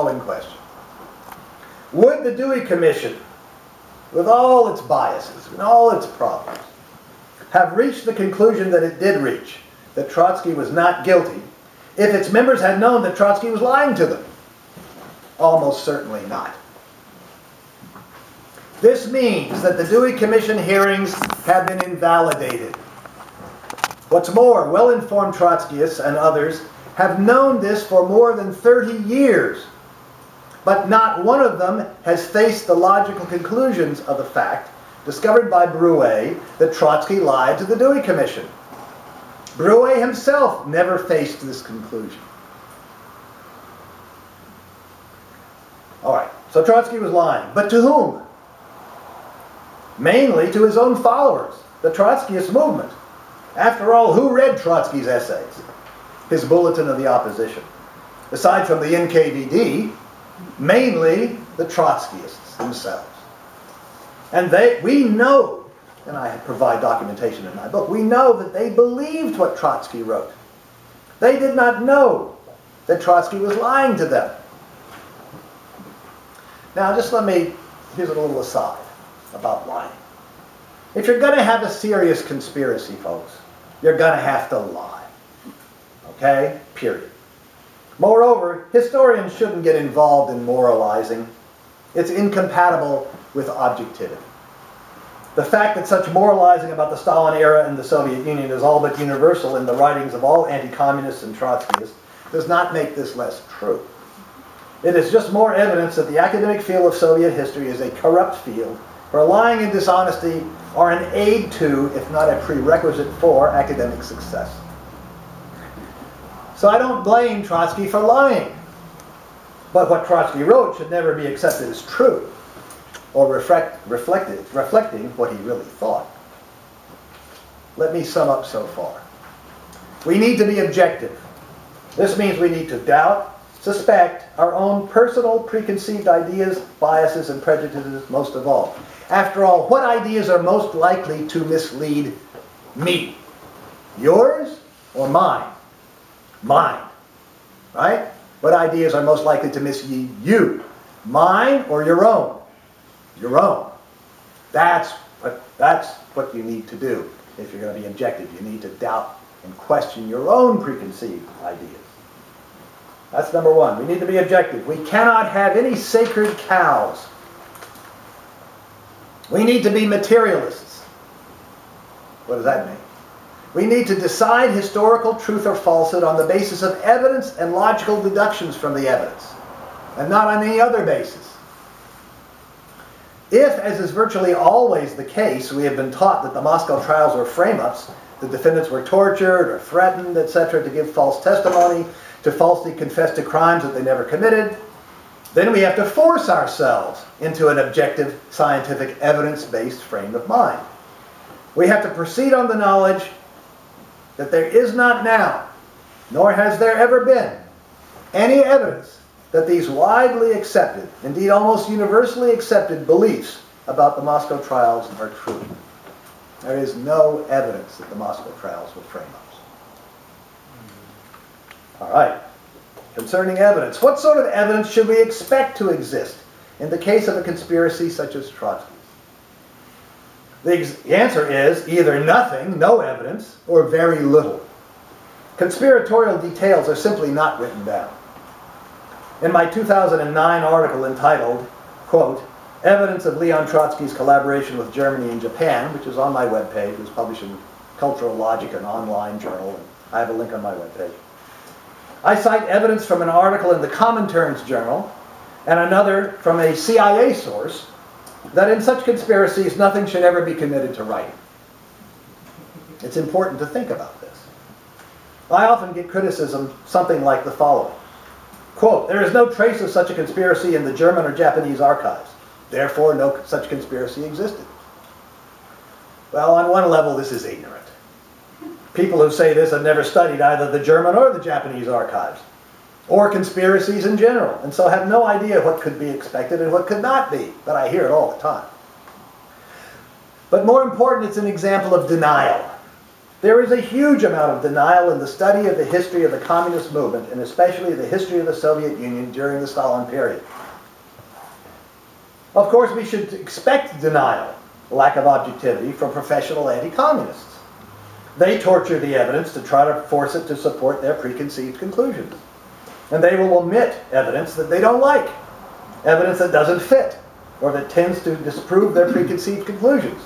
following question. Would the Dewey Commission, with all its biases and all its problems, have reached the conclusion that it did reach, that Trotsky was not guilty, if its members had known that Trotsky was lying to them? Almost certainly not. This means that the Dewey Commission hearings have been invalidated. What's more, well-informed Trotskyists and others have known this for more than 30 years, but not one of them has faced the logical conclusions of the fact discovered by Dewey that Trotsky lied to the Dewey Commission. Dewey himself never faced this conclusion. All right, so Trotsky was lying, but to whom? Mainly to his own followers, the Trotskyist movement. After all, who read Trotsky's essays, his Bulletin of the Opposition? Aside from the NKVD, mainly the Trotskyists themselves. And we know, and I provide documentation in my book, we know that they believed what Trotsky wrote. They did not know that Trotsky was lying to them. Now, just here's a little aside about lying. If you're going to have a serious conspiracy, folks, you're going to have to lie. Okay? Period. Moreover, historians shouldn't get involved in moralizing. It's incompatible with objectivity. The fact that such moralizing about the Stalin era and the Soviet Union is all but universal in the writings of all anti-communists and Trotskyists does not make this less true. It is just more evidence that the academic field of Soviet history is a corrupt field where lying and dishonesty are an aid to, if not a prerequisite for, academic success. So I don't blame Trotsky for lying. But what Trotsky wrote should never be accepted as true or reflecting what he really thought. Let me sum up so far. We need to be objective. This means we need to doubt, suspect our own personal preconceived ideas, biases, and prejudices most of all. After all, what ideas are most likely to mislead me? Yours or mine? Mine. Right? What ideas are most likely to mislead you? Mine or your own? Your own. That's what you need to do if you're going to be objective. You need to doubt and question your own preconceived ideas. That's number one. We need to be objective. We cannot have any sacred cows. We need to be materialists. What does that mean? We need to decide historical truth or falsehood on the basis of evidence and logical deductions from the evidence, and not on any other basis. If, as is virtually always the case, we have been taught that the Moscow trials were frame-ups, the defendants were tortured or threatened, etc., to give false testimony, to falsely confess to crimes that they never committed, then we have to force ourselves into an objective, scientific, evidence-based frame of mind. We have to proceed on the knowledge that there is not now, nor has there ever been, any evidence that these widely accepted, indeed almost universally accepted beliefs about the Moscow trials are true. There is no evidence that the Moscow trials were frame-ups. All right. Concerning evidence, what sort of evidence should we expect to exist in the case of a conspiracy such as Trotsky's? The answer is either nothing, no evidence, or very little. Conspiratorial details are simply not written down. In my 2009 article entitled, quote, Evidence of Leon Trotsky's Collaboration with Germany and Japan, which is on my webpage, it was published in Cultural Logic, an online journal, and I have a link on my webpage. I cite evidence from an article in the Comintern's journal and another from a CIA source that in such conspiracies nothing should ever be committed to writing. It's important to think about this. I often get criticism something like the following. Quote, there is no trace of such a conspiracy in the German or Japanese archives. Therefore, no such conspiracy existed. Well, on one level, this is ignorant. People who say this have never studied either the German or the Japanese archives, or conspiracies in general, and so have no idea what could be expected and what could not be, but I hear it all the time. But more important, it's an example of denial. There is a huge amount of denial in the study of the history of the communist movement, and especially the history of the Soviet Union during the Stalin period. Of course, we should expect denial, lack of objectivity, from professional anti-communists. They torture the evidence to try to force it to support their preconceived conclusions. And they will omit evidence that they don't like, evidence that doesn't fit, or that tends to disprove their preconceived conclusions.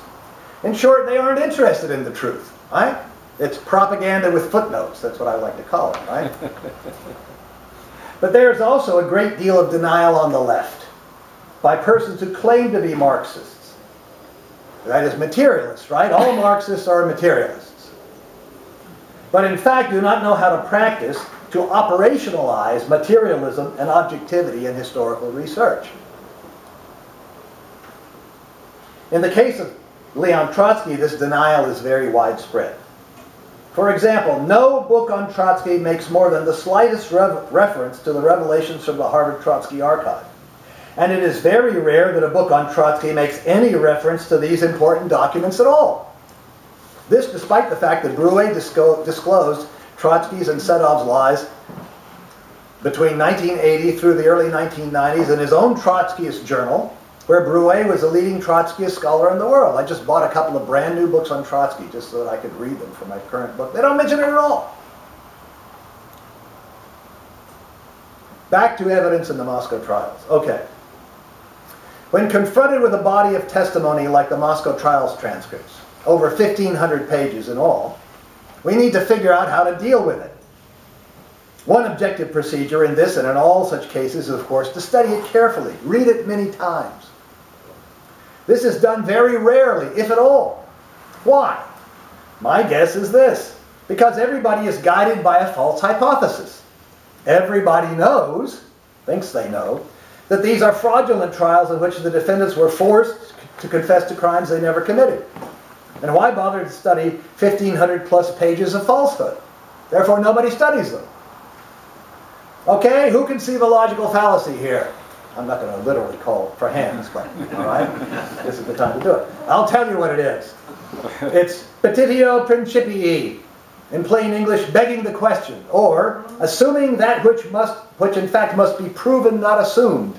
In short, they aren't interested in the truth, right? It's propaganda with footnotes, that's what I like to call it, right? But there's also a great deal of denial on the left by persons who claim to be Marxists. That is, materialists, right? All Marxists are materialists. But in fact do not know how to practice, to operationalize materialism and objectivity in historical research. In the case of Leon Trotsky, this denial is very widespread. For example, no book on Trotsky makes more than the slightest reference to the revelations from the Harvard Trotsky archive. And it is very rare that a book on Trotsky makes any reference to these important documents at all. This despite the fact that Dewey disclosed Trotsky's and Sedov's lies between 1980 through the early 1990s in his own Trotskyist journal, where Dewey was the leading Trotskyist scholar in the world. I just bought a couple of brand new books on Trotsky just so that I could read them for my current book. They don't mention it at all. Back to evidence in the Moscow trials. Okay. When confronted with a body of testimony like the Moscow trials transcripts, over 1,500 pages in all, we need to figure out how to deal with it. One objective procedure in this and in all such cases is, of course, to study it carefully, read it many times. This is done very rarely, if at all. Why? My guess is this: because everybody is guided by a false hypothesis. Everybody knows, thinks they know, that these are fraudulent trials in which the defendants were forced to confess to crimes they never committed. And why bother to study 1,500 plus pages of falsehood? Therefore, nobody studies them. Okay, who can see the logical fallacy here? I'm not going to literally call for hands, but all right, this is the time to do it. I'll tell you what it is. It's petitio principii, in plain English, begging the question, or assuming that which in fact must be proven, not assumed.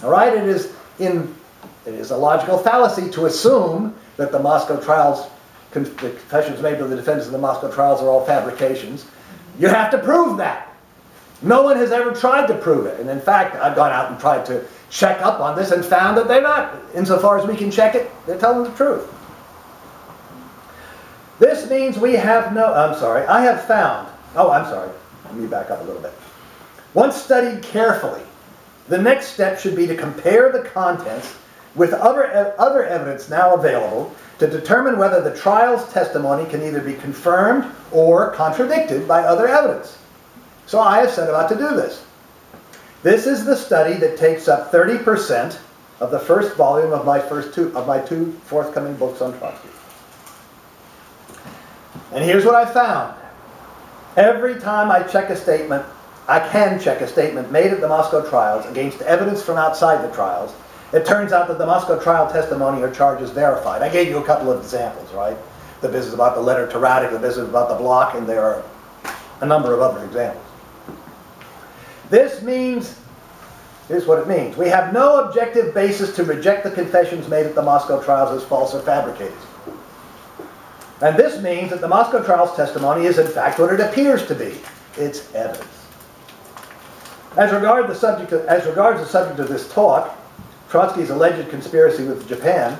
All right, it is a logical fallacy to assume that the Moscow trials, the confessions made by the defendants of the Moscow trials are all fabrications. You have to prove that. No one has ever tried to prove it. And in fact, I've gone out and tried to check up on this and found that they're not. Insofar as we can check it, they're telling the truth. This means we have no, I have found, let me back up a little bit. Once studied carefully, the next step should be to compare the contents with other evidence now available to determine whether the trial's testimony can either be confirmed or contradicted by other evidence. So I have set about to do this. This is the study that takes up 30% of the first volume of my two forthcoming books on Trotsky. And here's what I found. Every time I check a statement, I can check a statement made at the Moscow trials against evidence from outside the trials, it turns out that the Moscow trial testimony or charge is verified. I gave you a couple of examples, right? The business about the letter to Radek, the business about the block, and there are a number of other examples. This means, here's what it means. We have no objective basis to reject the confessions made at the Moscow trials as false or fabricated. And this means that the Moscow trials testimony is in fact what it appears to be. It's evidence. As regards the subject of this talk, Trotsky's alleged conspiracy with Japan,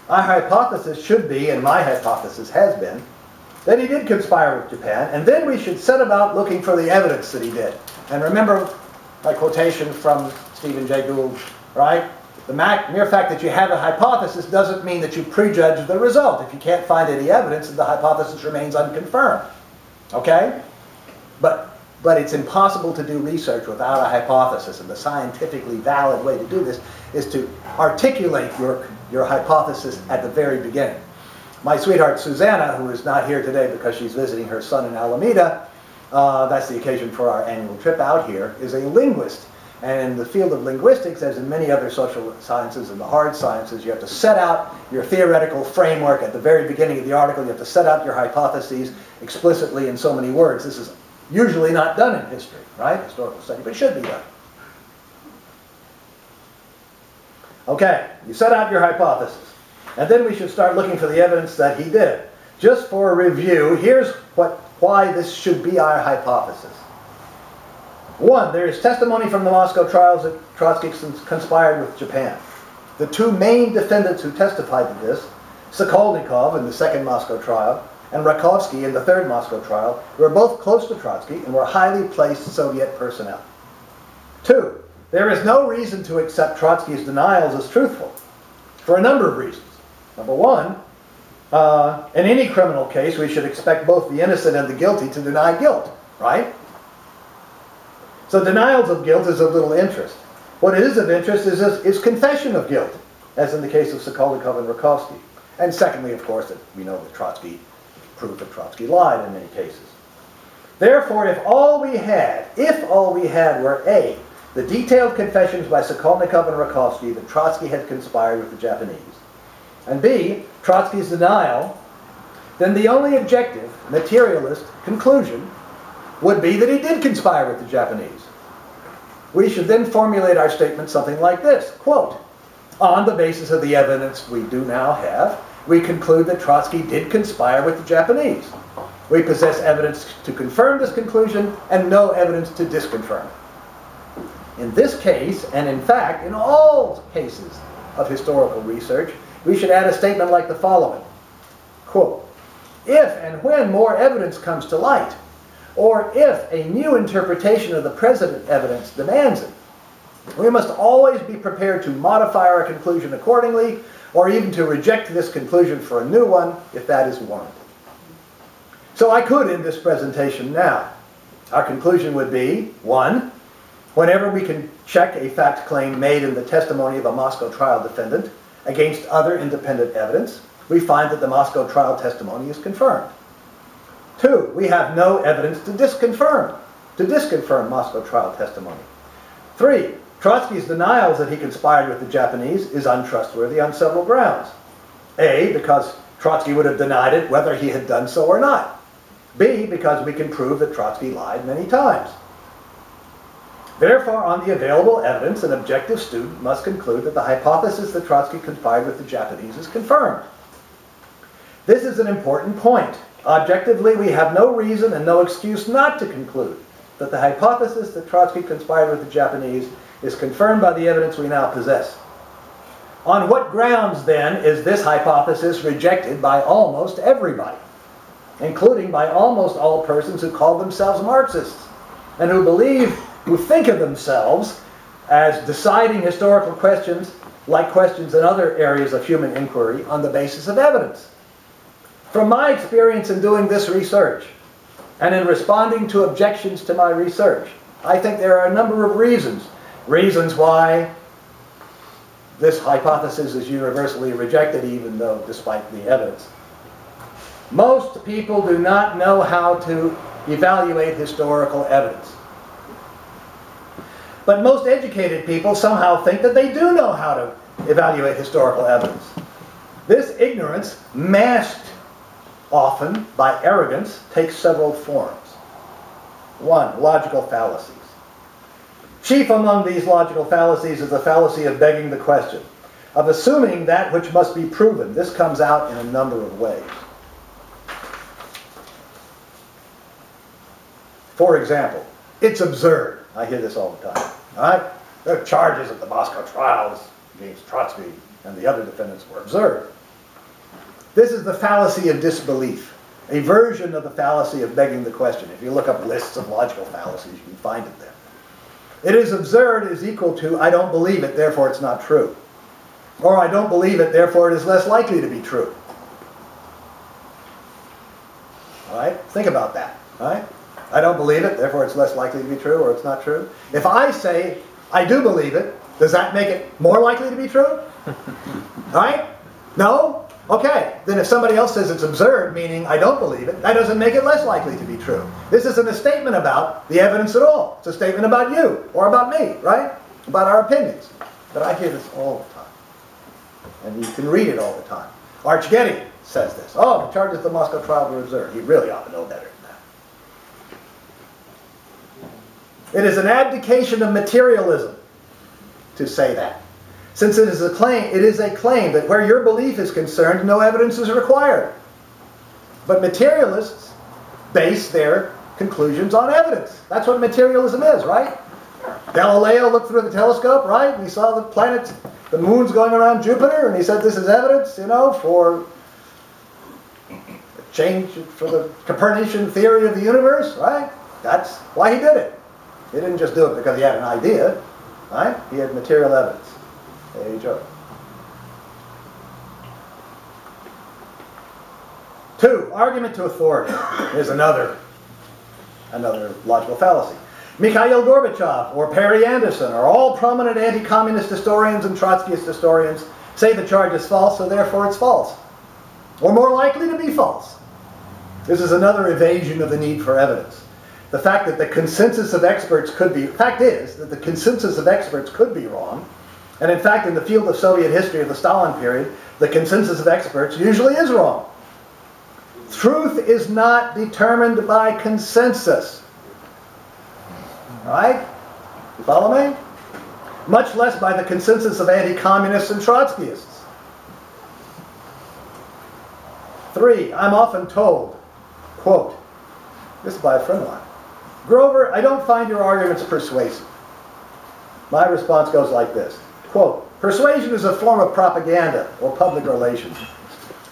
our hypothesis should be, and my hypothesis has been, that he did conspire with Japan, and then we should set about looking for the evidence that he did. And remember my quotation from Stephen Jay Gould, right? The mere fact that you have a hypothesis doesn't mean that you prejudge the result. If you can't find any evidence, the hypothesis remains unconfirmed. Okay? But it's impossible to do research without a hypothesis, and the scientifically valid way to do this is to articulate your hypothesis at the very beginning. My sweetheart Susanna, who is not here today because she's visiting her son in Alameda, that's the occasion for our annual trip out here, is a linguist. And in the field of linguistics, as in many other social sciences and the hard sciences, you have to set out your theoretical framework at the very beginning of the article. You have to set out your hypotheses explicitly in so many words. This is usually not done in history, right? Historical study, but it should be done. Okay, you set out your hypothesis. And then we should start looking for the evidence that he did. Just for a review, here's why this should be our hypothesis. One, there is testimony from the Moscow trials that Trotsky conspired with Japan. The two main defendants who testified to this, Sokolnikov in the second Moscow trial and Rakovsky in the third Moscow trial, were both close to Trotsky and were highly placed Soviet personnel. Two, there is no reason to accept Trotsky's denials as truthful, for a number of reasons. Number one, in any criminal case, we should expect both the innocent and the guilty to deny guilt, right? So denials of guilt is of little interest. What is of interest is confession of guilt, as in the case of Sokolnikov and Rakovsky. And secondly, of course, that we know that Trotsky proved that Trotsky lied in many cases. Therefore, if all we had were A, the detailed confessions by Sokolnikov and Rakovsky that Trotsky had conspired with the Japanese, and B, Trotsky's denial, then the only objective, materialist conclusion would be that he did conspire with the Japanese. We should then formulate our statement something like this, quote, on the basis of the evidence we do now have, we conclude that Trotsky did conspire with the Japanese. We possess evidence to confirm this conclusion and no evidence to disconfirm it. In this case, and in fact, in all cases of historical research, we should add a statement like the following, quote, if and when more evidence comes to light, or if a new interpretation of the present evidence demands it, we must always be prepared to modify our conclusion accordingly, or even to reject this conclusion for a new one if that is warranted. So I could end this presentation now. Our conclusion would be, 1, whenever we can check a fact claim made in the testimony of a Moscow trial defendant against other independent evidence, we find that the Moscow trial testimony is confirmed. 2, we have no evidence to disconfirm Moscow trial testimony. 3, Trotsky's denials that he conspired with the Japanese is untrustworthy on several grounds. A, because Trotsky would have denied it whether he had done so or not. B, because we can prove that Trotsky lied many times. Therefore, on the available evidence, an objective student must conclude that the hypothesis that Trotsky conspired with the Japanese is confirmed. This is an important point. Objectively, we have no reason and no excuse not to conclude that the hypothesis that Trotsky conspired with the Japanese is confirmed by the evidence we now possess. On what grounds, then, is this hypothesis rejected by almost everybody, including by almost all persons who call themselves Marxists and who think of themselves as deciding historical questions like questions in other areas of human inquiry on the basis of evidence? From my experience in doing this research and in responding to objections to my research, I think there are a number of reasons why this hypothesis is universally rejected, even though despite the evidence. Most people do not know how to evaluate historical evidence. But most educated people somehow think that they do know how to evaluate historical evidence. This ignorance, masked often by arrogance, takes several forms. 1, logical fallacies. Chief among these logical fallacies is the fallacy of begging the question, of assuming that which must be proven. This comes out in a number of ways. For example, it's absurd. I hear this all the time. All right? The charges of the Moscow trials against Trotsky and the other defendants were absurd. This is the fallacy of disbelief, a version of the fallacy of begging the question. If you look up lists of logical fallacies, you can find it there. It is absurd is equal to, I don't believe it, therefore it's not true. Or I don't believe it, therefore it is less likely to be true. All right? Think about that. All right? I don't believe it, therefore it's less likely to be true, or it's not true. If I say, I do believe it, does that make it more likely to be true? All right? No? Okay, then if somebody else says it's absurd, meaning I don't believe it, that doesn't make it less likely to be true. This isn't a statement about the evidence at all. It's a statement about you, or about me, right? About our opinions. But I hear this all the time. And you can read it all the time. Arch Getty says this. Oh, the charges of the Moscow trial were absurd. He really ought to know better than that. It is an abdication of materialism to say that. Since it is a claim that where your belief is concerned, no evidence is required. But materialists base their conclusions on evidence. That's what materialism is, right? Galileo looked through the telescope, right? And he saw the planets, the moons going around Jupiter, and he said this is evidence, you know, for a change, for the Copernican theory of the universe, right? That's why he did it. He didn't just do it because he had an idea, right? He had material evidence. There you go. 2, argument to authority. Here's another logical fallacy. Mikhail Gorbachev or Perry Anderson or all prominent anti-communist historians and Trotskyist historians say the charge is false, so therefore it's false. Or more likely to be false. This is another evasion of the need for evidence. The fact that the consensus of experts could be, fact is that the consensus of experts could be wrong. And in fact, in the field of Soviet history of the Stalin period, the consensus of experts usually is wrong. Truth is not determined by consensus. Right? You follow me? Much less by the consensus of anti-communists and Trotskyists. 3, I'm often told, quote, this is by a friend of mine, Grover, I don't find your arguments persuasive. My response goes like this. Quote, persuasion is a form of propaganda or public relations.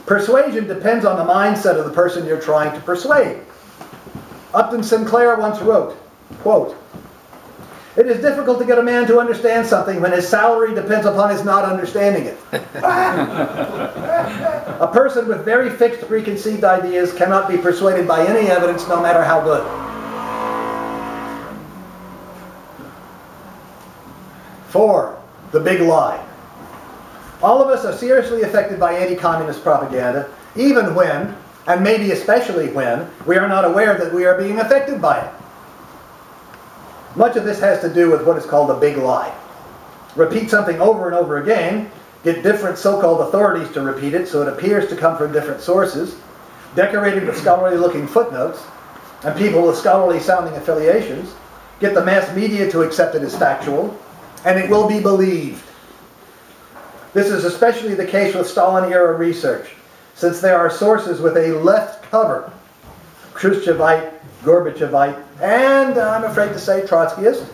Persuasion depends on the mindset of the person you're trying to persuade. Upton Sinclair once wrote, quote, it is difficult to get a man to understand something when his salary depends upon his not understanding it. A person with very fixed preconceived ideas cannot be persuaded by any evidence, no matter how good. 4, the big lie. All of us are seriously affected by anti-communist propaganda, even when, and maybe especially when, we are not aware that we are being affected by it. Much of this has to do with what is called a big lie. Repeat something over and over again, get different so-called authorities to repeat it so it appears to come from different sources, decorated with scholarly-looking footnotes, and people with scholarly-sounding affiliations, get the mass media to accept it as factual, and it will be believed. This is especially the case with Stalin-era research, since there are sources with a left cover, Khrushchevite, Gorbachevite, and I'm afraid to say Trotskyist,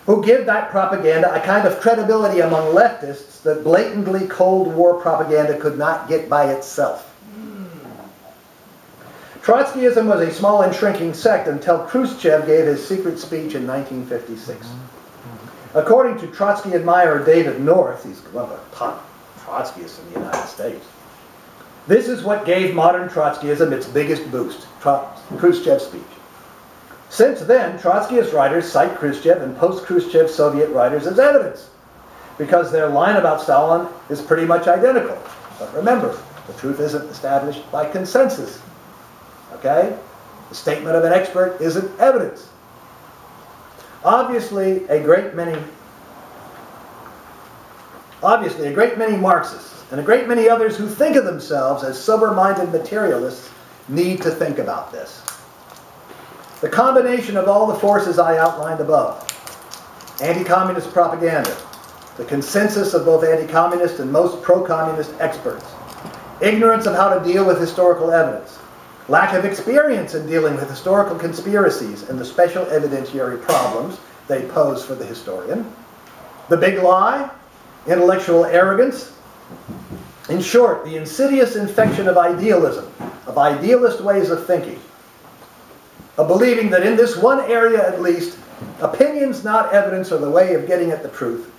who give that propaganda a kind of credibility among leftists that blatantly Cold War propaganda could not get by itself. Trotskyism was a small and shrinking sect until Khrushchev gave his secret speech in 1956. According to Trotsky admirer David North, he's one of the top Trotskyists in the United States, this is what gave modern Trotskyism its biggest boost, Khrushchev's speech. Since then, Trotskyist writers cite Khrushchev and post-Khrushchev Soviet writers as evidence, because their line about Stalin is pretty much identical. But remember, the truth isn't established by consensus. Okay? The statement of an expert isn't evidence. Obviously, a great many Marxists and a great many others who think of themselves as sober-minded materialists need to think about this. The combination of all the forces I outlined above, anti-communist propaganda, the consensus of both anti-communist and most pro-communist experts, ignorance of how to deal with historical evidence, lack of experience in dealing with historical conspiracies and the special evidentiary problems they pose for the historian, the big lie, intellectual arrogance, in short, the insidious infection of idealism, of idealist ways of thinking, of believing that in this one area at least, opinions, not evidence, are the way of getting at the truth.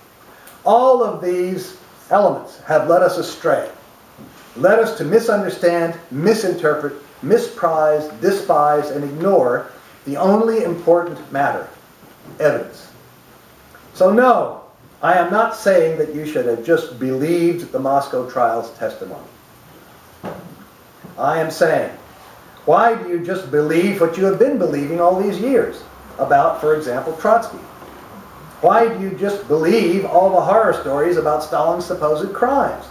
All of these elements have led us astray, led us to misunderstand, misinterpret, misprize, despise, and ignore the only important matter, evidence. So no, I am not saying that you should have just believed the Moscow trial's testimony. I am saying, why do you just believe what you have been believing all these years about, for example, Trotsky? Why do you just believe all the horror stories about Stalin's supposed crimes?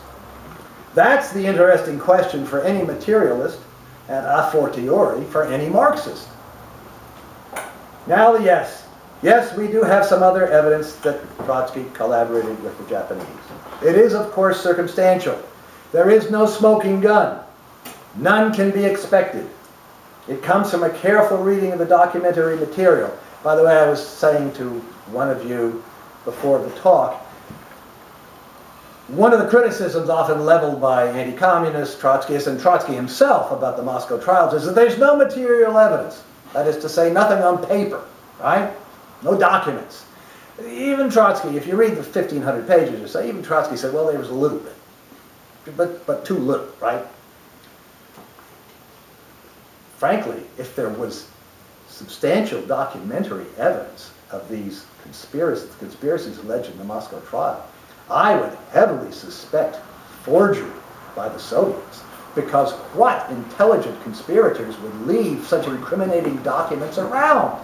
That's the interesting question for any materialist, and a fortiori for any Marxist. Now, yes, we do have some other evidence that Trotsky collaborated with the Japanese. It is, of course, circumstantial. There is no smoking gun. None can be expected. It comes from a careful reading of the documentary material. By the way, I was saying to one of you before the talk, one of the criticisms often leveled by anti-communists, Trotskyists, and Trotsky himself about the Moscow trials is that there's no material evidence. That is to say, nothing on paper, right? No documents. Even Trotsky, if you read the 1,500 pages or so, even Trotsky said, well, there was a little bit, but too little, right? Frankly, if there was substantial documentary evidence of these conspiracies alleged in the Moscow trial, I would heavily suspect forgery by the Soviets, because what intelligent conspirators would leave such incriminating documents around,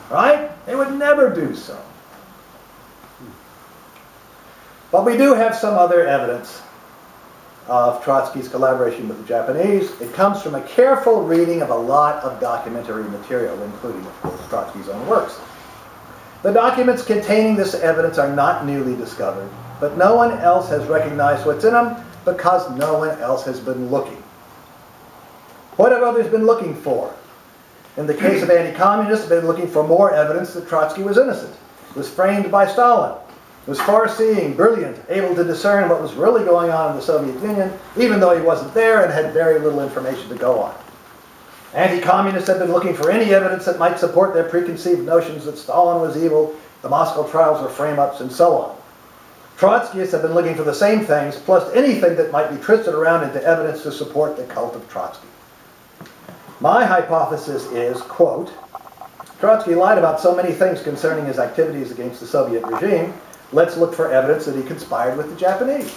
right? They would never do so. But we do have some other evidence of Trotsky's collaboration with the Japanese. It comes from a careful reading of a lot of documentary material, including, of course, Trotsky's own works. The documents containing this evidence are not newly discovered, but no one else has recognized what's in them because no one else has been looking. What have others been looking for? In the case of anti-communists, they've been looking for more evidence that Trotsky was innocent, was framed by Stalin, was far-seeing, brilliant, able to discern what was really going on in the Soviet Union, even though he wasn't there and had very little information to go on. Anti-communists have been looking for any evidence that might support their preconceived notions that Stalin was evil, the Moscow trials were frame-ups, and so on. Trotskyists have been looking for the same things, plus anything that might be twisted around into evidence to support the cult of Trotsky. My hypothesis is, quote, Trotsky lied about so many things concerning his activities against the Soviet regime. Let's look for evidence that he conspired with the Japanese.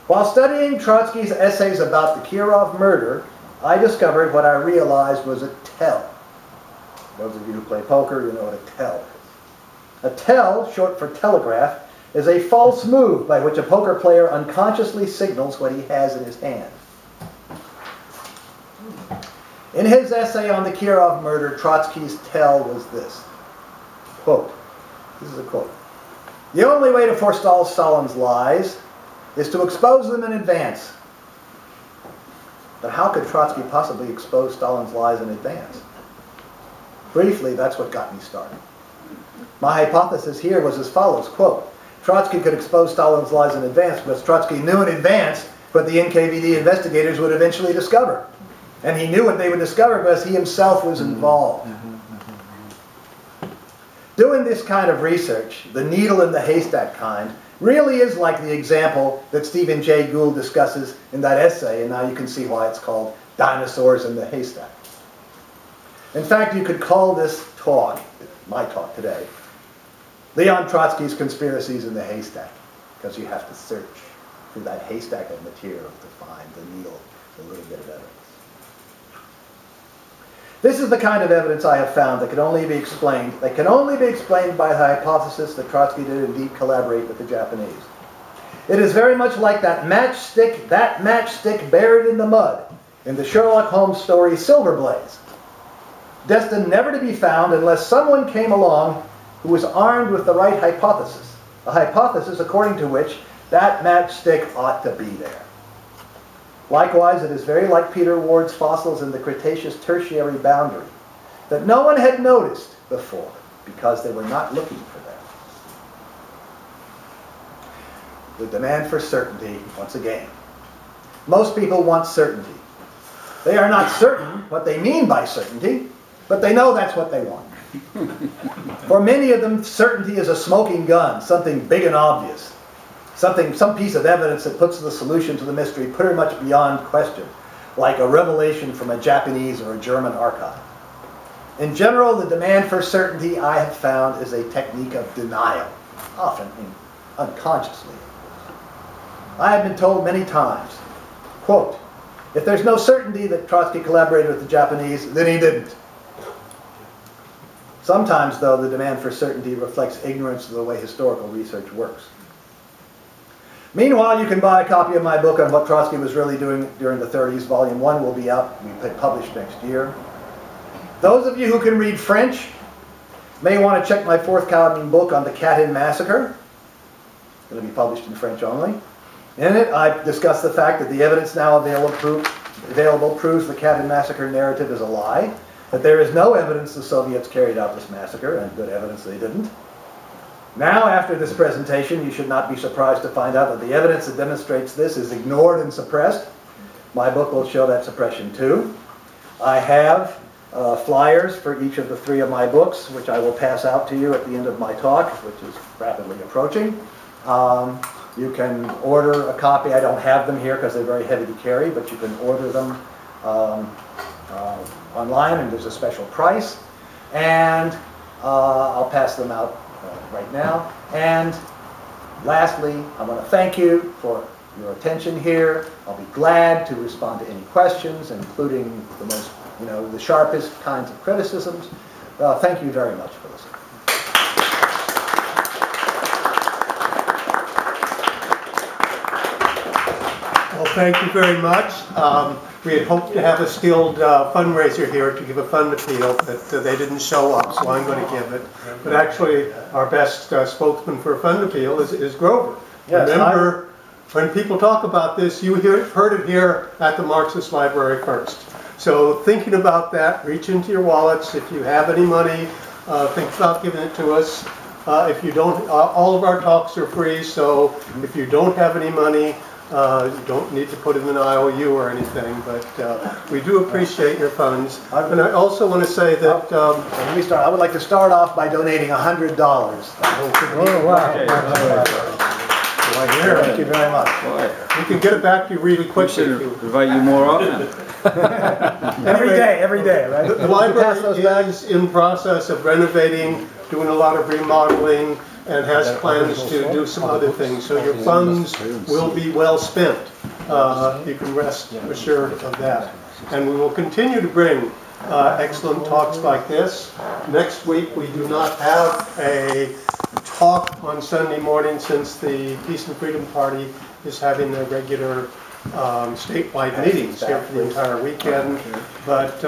While studying Trotsky's essays about the Kirov murder, I discovered what I realized was a tell. Those of you who play poker, you know what a tell is. A tell, short for telegraph, is a false move by which a poker player unconsciously signals what he has in his hand. In his essay on the Kirov murder, Trotsky's tell was this. Quote, this is a quote. The only way to forestall Stalin's lies is to expose them in advance. But how could Trotsky possibly expose Stalin's lies in advance? Briefly, that's what got me started. My hypothesis here was as follows, quote, Trotsky could expose Stalin's lies in advance because Trotsky knew in advance what the NKVD investigators would eventually discover. And he knew what they would discover because he himself was involved. Doing this kind of research, the needle in the haystack kind, really is like the example that Stephen Jay Gould discusses in that essay, and now you can see why it's called Dinosaurs in the Haystack. In fact, you could call this talk, my talk today, Leon Trotsky's Conspiracies in the Haystack, because you have to search through that haystack of material to find the needle, a little bit of evidence. This is the kind of evidence I have found that can only be explained by the hypothesis that Trotsky did indeed collaborate with the Japanese. It is very much like that matchstick buried in the mud in the Sherlock Holmes story Silver Blaze, destined never to be found unless someone came along who was armed with the right hypothesis, a hypothesis according to which that matchstick ought to be there. Likewise, it is very like Peter Ward's fossils in the Cretaceous-Tertiary boundary, that no one had noticed before because they were not looking for them. The demand for certainty, once again. Most people want certainty. They are not certain what they mean by certainty, but they know that's what they want. For many of them, certainty is a smoking gun, something big and obvious. Some piece of evidence that puts the solution to the mystery pretty much beyond question, like a revelation from a Japanese or a German archive. In general, the demand for certainty, I have found, is a technique of denial, often unconsciously. I have been told many times, quote, If there's no certainty that Trotsky collaborated with the Japanese, then he didn't. Sometimes, though, the demand for certainty reflects ignorance of the way historical research works. Meanwhile, you can buy a copy of my book on what Trotsky was really doing during the 30s. Volume 1 will be out, will be published next year. Those of you who can read French may want to check my forthcoming book on the Katyn massacre. It's going to be published in French only. In it, I discuss the fact that the evidence now available proves the Katyn massacre narrative is a lie, that there is no evidence the Soviets carried out this massacre, and good evidence they didn't. Now, after this presentation, you should not be surprised to find out that the evidence that demonstrates this is ignored and suppressed. My book will show that suppression too. I have flyers for each of the 3 of my books, which I will pass out to you at the end of my talk, which is rapidly approaching. You can order a copy. I don't have them here because they're very heavy to carry, but you can order them online, and there's a special price. And I'll pass them out right now. And lastly, I want to thank you for your attention here. I'll be glad to respond to any questions, including the most, the sharpest kinds of criticisms. Thank you very much for listening. Well, thank you very much. We had hoped to have a skilled fundraiser here to give a fund appeal, but they didn't show up, so I'm going to give it. But actually, our best spokesman for a fund appeal is Grover. Yes, remember, when people talk about this, you heard it here at the Marxist Library first. So thinking about that, reach into your wallets. If you have any money, think about giving it to us. If you don't, all of our talks are free, so if you don't have any money, you don't need to put in an IOU or anything, but we do appreciate your funds. And I also want to say that... let me start. I would like to start off by donating $100. Oh, wow. Thank you very much. We can get it back to you really quickly. We should invite you more often. every day, right? The library is in process of renovating, doing a lot of remodeling, and has plans to do some other things. So your funds will be well spent. You can rest assured of that. And we will continue to bring excellent talks like this. Next week we do not have a talk on Sunday morning since the Peace and Freedom Party is having their regular statewide meetings here for the entire weekend. But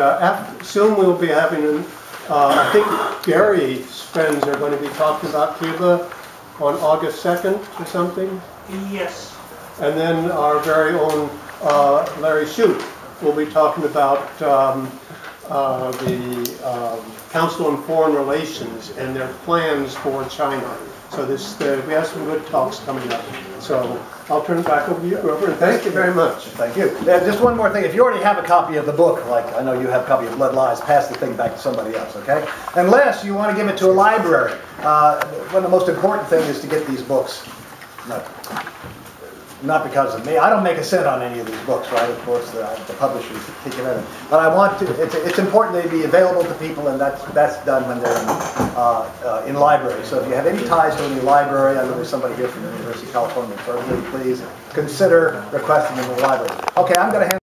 soon we'll be having I think Gary's friends are going to be talking about Cuba on August 2nd or something. Yes. And then our very own Larry Shute will be talking about the Council on Foreign Relations and their plans for China. So we have some good talks coming up. So I'll turn it back over to you, Grover, and thank you very much. Thank you. Just one more thing. If you already have a copy of the book, like I know you have a copy of Blood Lies, pass the thing back to somebody else, okay? Unless you want to give it to a library. One of the most important things is to get these books. Not because of me. I don't make a cent on any of these books, right? Of course, the publishers take care of them. But I want to. It's important they be available to people, and that's done when they're in libraries. So if you have any ties to any library, I know there's somebody here from the University of California, Berkeley, please consider requesting them in the library. Okay, I'm going to hand.